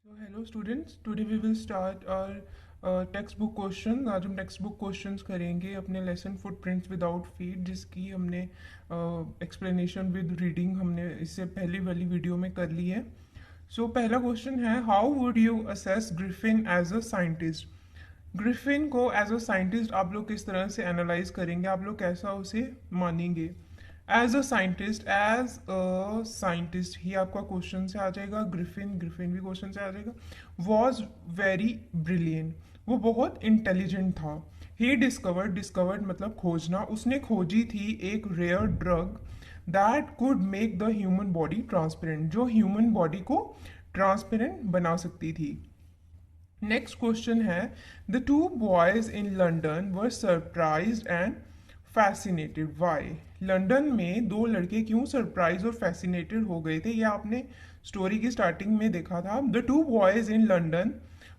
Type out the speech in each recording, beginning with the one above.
So hello students, today we will start our textbook questions. आज हम textbook questions करेंगे अपने lesson footprints without feet, जिसकी हमने explanation with reading हमने इससे पहली वाली वीडियो में कर ली है. So पहला क्वेश्चन है, how would you assess Griffin as a scientist? Griffin को एज अ साइंटिस्ट आप लोग किस तरह से एनालाइज करेंगे, आप लोग कैसा उसे मानेंगे? एज अ साइंटिस्ट ही आपका क्वेश्चन से आ जाएगा. ग्रिफिन ग्रिफिन भी क्वेश्चन से आ जाएगा. वॉज वेरी ब्रिलियंट, वो बहुत इंटेलिजेंट था. ही डिस्कवर्ड मतलब खोजना, उसने खोजी थी एक rare drug that could make the human body transparent, जो ह्यूमन बॉडी को ट्रांसपेरेंट बना सकती थी. नेक्स्ट क्वेश्चन है, the two boys in London were surprised and fascinated why. London में दो लड़के क्यों सरप्राइज और फैसिनेटेड हो गए थे, ये आपने स्टोरी की स्टार्टिंग में देखा था. The two boys in London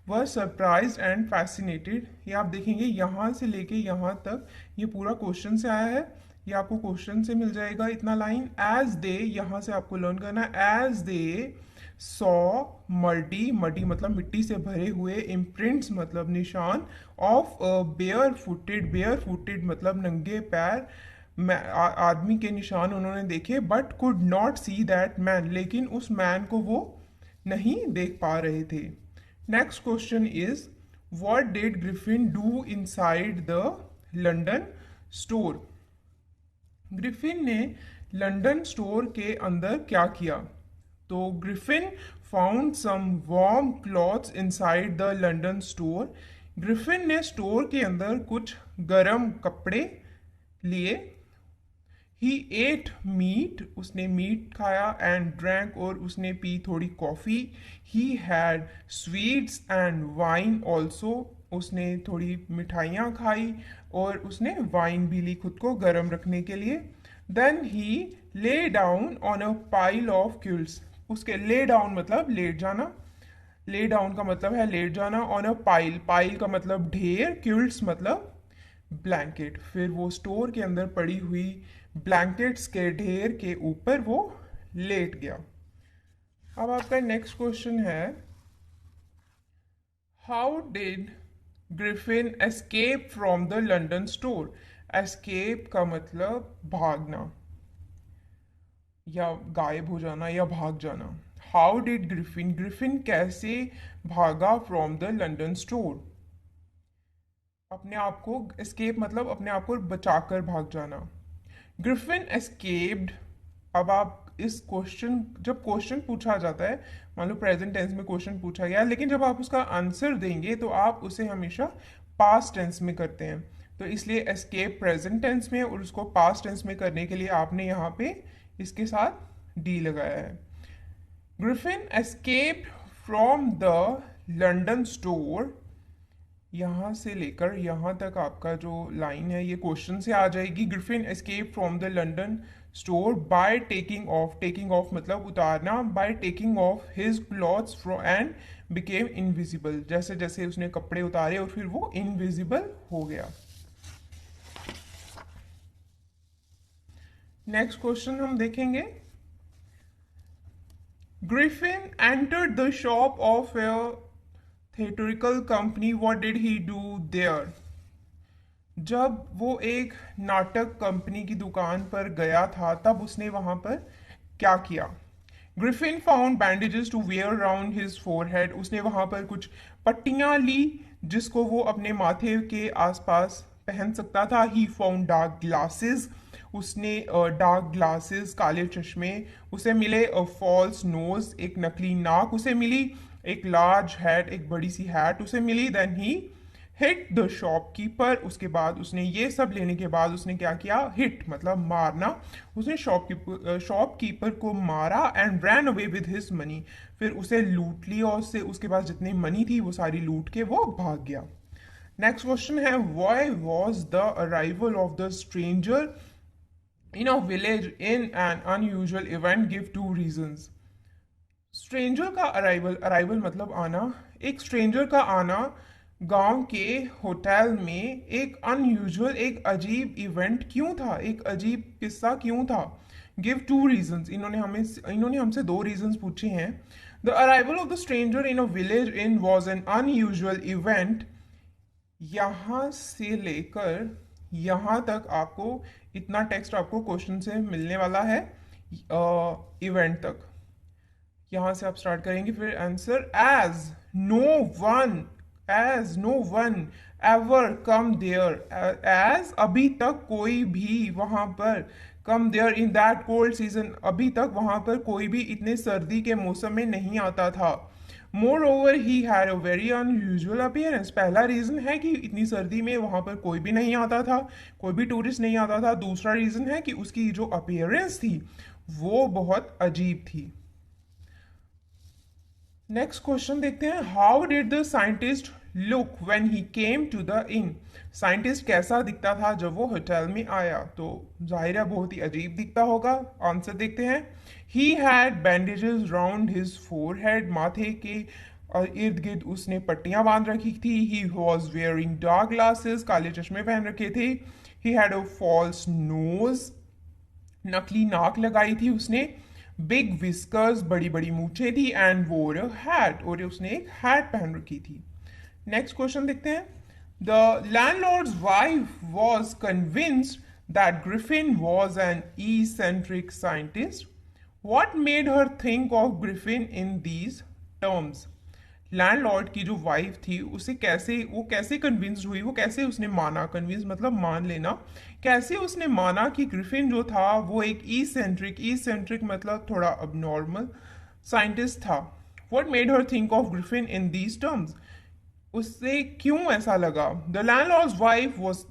were surprise and fascinated, ये आप देखेंगे यहाँ से लेके यहाँ तक ये पूरा क्वेश्चन से आया है. ये आपको क्वेश्चन से मिल जाएगा इतना लाइन. एज दे, यहाँ से आपको लर्न करना है. As they saw muddy, muddy मतलब मिट्टी से भरे हुए, इम्प्रिंट्स मतलब निशान, ऑफ बेयर फुटेड मतलब नंगे पैर आदमी के निशान उन्होंने देखे. But could not see that man, लेकिन उस मैन को वो नहीं देख पा रहे थे. Next question is, what did Griffin do inside the London store. Griffin ने लंदन स्टोर के अंदर क्या किया? तो Griffin found some warm clothes inside the London store. Griffin ने स्टोर के अंदर कुछ गर्म कपड़े लिए. ही एट मीट, उसने मीट खाया. एंड ड्रैंक, और उसने पी थोड़ी coffee. He had sweets and wine also, उसने थोड़ी मिठाइयाँ खाई और उसने वाइन भी ली खुद को गर्म रखने के लिए. Then he lay down on a pile of quilts. उसके ले डाउन मतलब लेट जाना, ले डाउन का मतलब है लेट जाना. ऑन अ पाइल, पाइल का मतलब ढेर, क्विल्ट्स मतलब ब्लैंकेट. फिर वो स्टोर के अंदर पड़ी हुई ब्लैंकेट्स के ढेर के ऊपर वो लेट गया. अब आपका नेक्स्ट क्वेश्चन है, how did Griffin escape from the London store. Escape का मतलब भागना या गायब हो जाना या भाग जाना. हाउ डिड ग्रिफिन, ग्रिफिन कैसे भागा फ्रॉम द लंदन स्टोर. अपने आप को, एस्केप मतलब अपने आप को बचाकर भाग जाना. Griffin escaped. अब आप इस क्वेश्चन, जब क्वेश्चन पूछा जाता है, मान लो प्रेजेंट टेंस में क्वेश्चन पूछा गया, लेकिन जब आप उसका आंसर देंगे तो आप उसे हमेशा पास्ट टेंस में करते हैं. तो इसलिए एस्केप प्रेजेंट टेंस में, और उसको पास्ट टेंस में करने के लिए आपने यहाँ पे इसके साथ डी लगाया है. Griffin escaped from the London store. यहाँ से लेकर यहाँ तक आपका जो लाइन है ये क्वेश्चन से आ जाएगी. Griffin escape from the London store bye taking of, taking of मतलब उतारना. Bye taking off his clothes from and became invisible, जैसे जैसे उसने कपड़े उतारे और फिर वो इनविजिबल हो गया. नेक्स्ट क्वेश्चन हम देखेंगे. Griffin entered the shop of A theatrical company. What did he do there? जब वो एक नाटक कंपनी की दुकान पर गया था तब उसने वहां पर क्या किया? Griffin found bandages to wear around his forehead. उसने वहां पर कुछ पट्टियां ली जिसको वो अपने माथे के आसपास पहन सकता था. He found dark glasses. उसने डार्क ग्लासेस, काले चश्मे. उसे मिले फॉल्स नोज, एक नकली नाक उसे मिली. एक लार्ज हैट, एक बड़ी सी हैट उसे मिली. Then he hit the shopkeeper. उसके बाद उसने ये सब लेने के बाद उसने क्या किया? हिट मतलब मारना. उसने शॉपकीपर को मारा. And ran away with his money. फिर उसे लूट लिया, उससे उसके पास जितनी मनी थी वो सारी लूट के वो भाग गया. नेक्स्ट क्वेश्चन है, why was the arrival of the stranger in a village in an unusual event. Give two reasons. Stranger का अराइवल, अराइवल मतलब आना. एक स्ट्रेंजर का आना गांव के होटल में एक अनयूजुअल, एक अजीब इवेंट क्यों था, एक अजीब किस्सा क्यों था. Give two reasons. इन्होंने हमसे दो रीजंस पूछे हैं. The arrival of the stranger in a village in was an unusual event. यहां से लेकर यहां तक आपको इतना टेक्स्ट आपको क्वेश्चन से मिलने वाला है, इवेंट तक। यहां से आप स्टार्ट करेंगे, फिर answer no one no one ever come there, as अभी तक कोई भी वहां पर, come there in that cold season, अभी तक वहां पर कोई भी इतने सर्दी के मौसम में नहीं आता था। More over he had a very unusual appearance, पहला रीजन है कि इतनी सर्दी में वहां पर कोई भी नहीं आता था, कोई भी टूरिस्ट नहीं आता था। दूसरा रीजन है कि उसकी जो अपीयरेंस थी वो बहुत अजीब थी। नेक्स्ट क्वेश्चन देखते हैं, how did the scientist look when he came to the inn. Scientist कैसा दिखता था जब वो होटल में आया? तो जाहिर है बहुत ही अजीब दिखता होगा। आंसर देखते हैं, he had bandages round his forehead, माथे के इर्द गिर्द उसने पट्टियां बांध रखी थी। He was wearing dark glasses, काले चश्मे पहन रखे थे। He had a false nose, नकली नाक लगाई थी उसने। बिग विस्कर्स, बड़ी बड़ी मूछें थी। एंड वोर अ हैट, और उसने एक हैट पहन रखी थी। नेक्स्ट क्वेश्चन देखते हैं, the landlords wife was convinced that Griffin was an eccentric scientist. What made her think of Griffin in these terms? Landlord की जो वाइफ थी उसे कैसे कन्विंस हुई, वो कैसे उसने माना, कन्विंस मतलब मान लेना, कैसे उसने माना कि ग्रिफिन जो था वो एक ईसेंट्रिक मतलब थोड़ा अबनॉर्मल साइंटिस्ट था। What made her think of Griffin in these terms, उससे क्यों ऐसा लगा? द लैंडलॉर्ड्स वाइफ वॉज,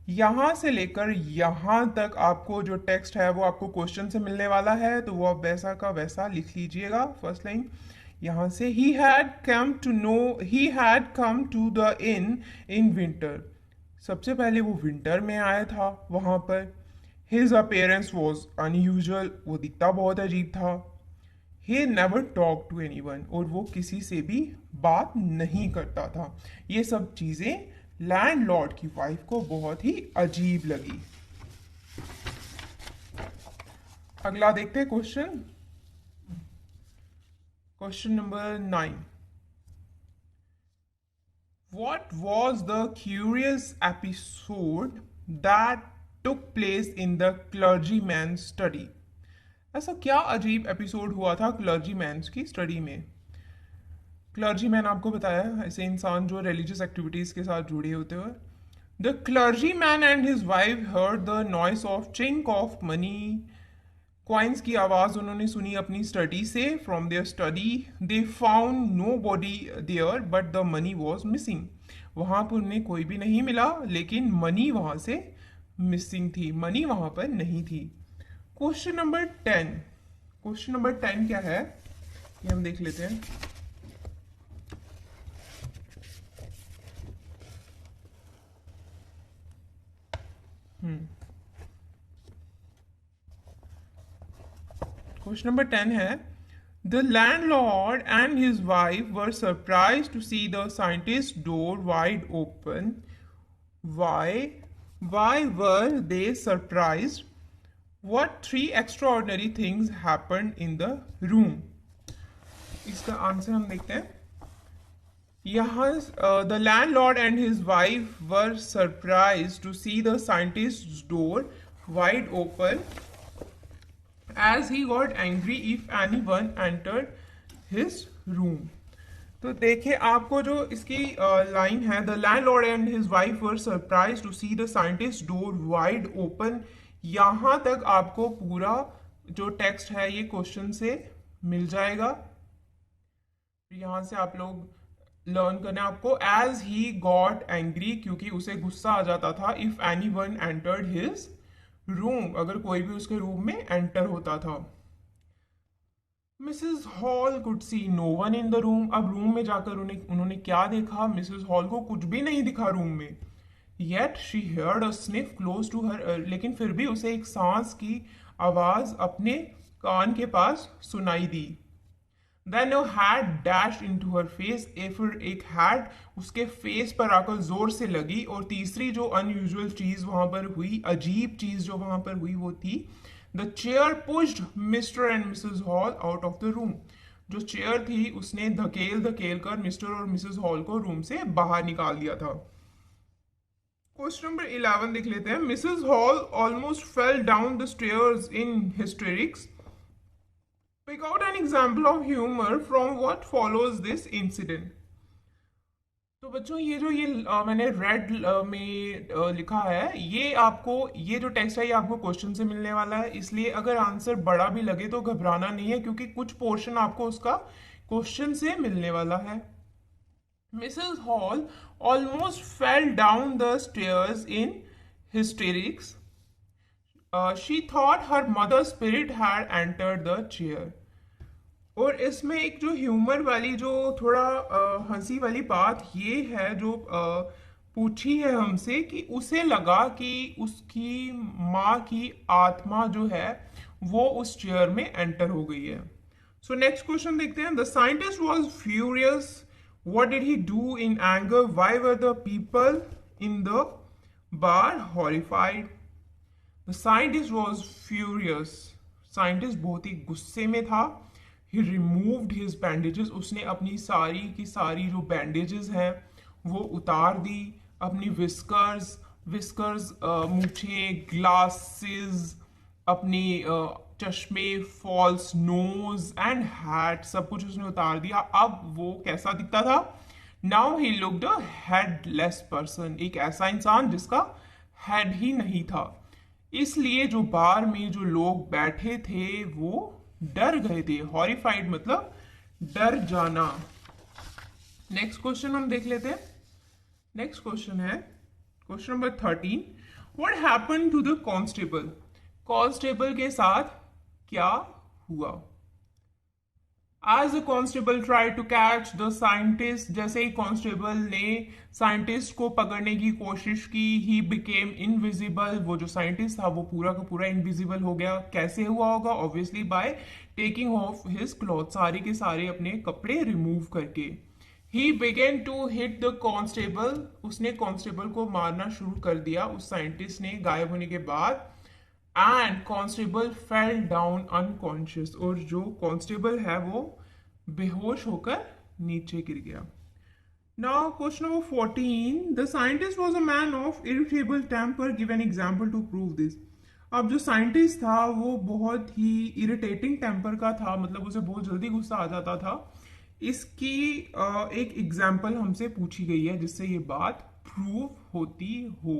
यहां से लेकर यहां तक आपको जो टेक्स्ट है वो आपको क्वेश्चन से मिलने वाला है, तो वो आप वैसा का वैसा लिख लीजिएगा। फर्स्ट लाइन यहां से, he had come to the inn winter, सबसे पहले वो विंटर में आया था वहां पर। हिज अपीयरेंस वॉज अनयूजुअल, वो दिखता बहुत अजीब था। He never talk to any one, और वो किसी से भी बात नहीं करता था। ये सब चीजें लैंडलॉर्ड की वाइफ को बहुत ही अजीब लगी। अगला देखते हैं question, question number 9। What was the curious episode that took place in the clergyman's study? ऐसा क्या अजीब एपिसोड हुआ था क्लर्जीमैन की स्टडी में? क्लर्जीमैन आपको बताया ऐसे इंसान जो रिलीजियस एक्टिविटीज के साथ जुड़े होते हुए। The clergyman and his wife heard the noise of chink of money, coins की आवाज उन्होंने सुनी अपनी स्टडी से। From their study they found nobody there but the money was missing, वहां पर उन्हें कोई भी नहीं मिला लेकिन मनी वहां से मिसिंग थी, मनी वहां पर नहीं थी। क्वेश्चन नंबर 10, क्वेश्चन नंबर 10 क्या है ये हम देख लेते हैं। क्वेश्चन नंबर 10 है, the landlord and his wife were surprise to see the scientist door wide open. Why were they surprise? What three extraordinary things happened in the room? इसका answer हम देखते हैं। यहाँ the landlord and his wife were surprised to see the scientist's door wide open as he got angry if anyone entered his room. तो देखिए आपको जो इसकी लाइन है, the landlord and his wife were surprise to see the scientist door wide open, यहां तक आपको पूरा जो टेक्स्ट है ये क्वेश्चन से मिल जाएगा। यहां से आप लोग लर्न करना आपको, एज ही गॉट एंग्री, क्योंकि उसे गुस्सा आ जाता था, if any one entered his room, अगर कोई भी उसके रूम में एंटर होता था। Mrs Hall could see no one in the room, अब रूम में जाकर उन्होंने क्या देखा? मिसेस हॉल को कुछ भी नहीं दिखा रूम में। Yet she heard a sniff close to her, लेकिन फिर भी उसे एक सांस की आवाज अपने कान के पास सुनाई दी। Then a hat dashed into her face, फिर एक हैट उसके फेस पर आकर जोर से लगी। और तीसरी जो अनयूजुअल चीज वहां पर हुई, अजीब चीज जो वहां पर हुई वो थी, the chair pushed mister and Mrs hall out of the room, जो चेयर थी उसने धकेल धकेल कर मिस्टर और मिसेस हॉल को रूम से बाहर निकाल दिया था। क्वेश्चन नंबर 11 देख लेते हैं। Mrs Hall almost fell down the stairs in hysterics. Pick out an example of humour from what follows this incident. तो बच्चों ये जो मैंने रेड में लिखा है, ये आपको, ये जो टेक्स्ट है ये आपको क्वेश्चन से मिलने वाला है, इसलिए अगर आंसर बड़ा भी लगे तो घबराना नहीं है, क्योंकि कुछ पोर्शन आपको उसका क्वेश्चन से मिलने वाला है। Mrs Hall almost fell down the stairs in hysterics. She thought her mother spirit had entered the chair. और इसमें एक जो ह्यूमर वाली, जो थोड़ा हंसी वाली बात ये है जो पूछी है हमसे, कि उसे लगा कि उसकी माँ की आत्मा जो है वो उस चेयर में एंटर हो गई है। सो नेक्स्ट क्वेश्चन देखते हैं। The scientist was furious, what did he do in anger, why were the people in the bar horrified. The scientist was furious, scientist बहुत ही गुस्से में था। ही रिमूव्ड हिज बैंडेजेस, उसने अपनी सारी की सारी जो बैंडेजेस हैं वो उतार दी। अपनी विस्कर्स विस्कर्स मूछें, ग्लासेस, अपनी चश्मे, फॉल्स नोज एंड हैट, सब कुछ उसने उतार दिया। अब वो कैसा दिखता था? Now he looked a headless person, एक ऐसा इंसान जिसका हेड ही नहीं था। इसलिए जो बार में जो लोग बैठे थे वो डर गए थे। हॉरिफाइड मतलब डर जाना। नेक्स्ट क्वेश्चन हम देख लेते हैं। नेक्स्ट क्वेश्चन है question number 13। What happen to the constable, constable के साथ क्या हुआ। As the constable try to catch the scientist, जैसे ही कांस्टेबल ने साइंटिस्ट को पकड़ने की कोशिश की, ही बिकेम इनविजिबल, वो जो साइंटिस्ट था वो पूरा का पूरा इनविजिबल हो गया। कैसे हुआ होगा? Obviously by taking off his cloth, सारे के सारे अपने कपड़े रिमूव करके। He begin to hit the constable, उसने कांस्टेबल को मारना शुरू कर दिया उस साइंटिस्ट ने गायब होने के बाद। And constable fell down unconscious, और जो कांस्टेबल है वो बेहोश होकर नीचे गिर गया। Now question number 14। The scientist was a man of irritable temper, give an example to prove this. अब जो साइंटिस्ट था वो बहुत ही इरिटेटिंग टेम्पर का था, मतलब उसे बहुत जल्दी गुस्सा आ जाता था। इसकी एक एग्जाम्पल हमसे पूछी गई है जिससे ये बात प्रूव होती हो।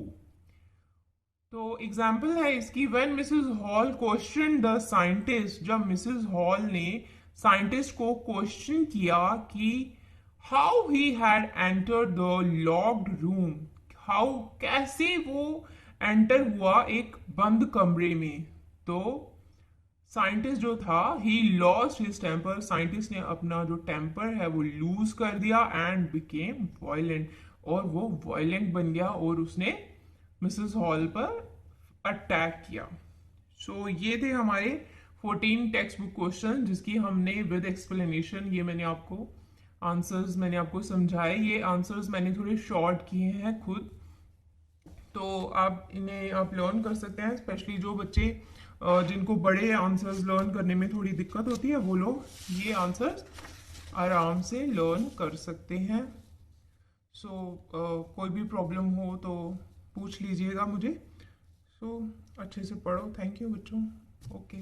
तो एग्जाम्पल है इसकी, when Mrs hall question the scientist, जब मिसेस हॉल ने साइंटिस्ट को क्वेश्चन किया कि how he had entered the locked room, how, कैसे वो एंटर हुआ एक बंद कमरे में। तो साइंटिस्ट जो था, he lost his temper, scientist ने अपना जो टेम्पर है वो लूज कर दिया एंड बिकेम वायलेंट, और वो वायलेंट बन गया और उसने मिसेस हॉल पर अटैक किया। सो ये थे हमारे 14 टेक्स्ट बुक क्वेश्चन, जिसकी हमने विद एक्सप्लेनेशन, ये मैंने आपको आंसर्स मैंने आपको समझाए। ये आंसर्स मैंने थोड़े शॉर्ट किए हैं खुद, तो आप इन्हें आप लर्न कर सकते हैं। स्पेशली जो बच्चे जिनको बड़े आंसर्स लर्न करने में थोड़ी दिक्कत होती है, वो लोग ये आंसर्स आराम से लर्न कर सकते हैं। कोई भी प्रॉब्लम हो तो पूछ लीजिएगा मुझे। अच्छे से पढ़ो। थैंक यू बच्चों। ओके।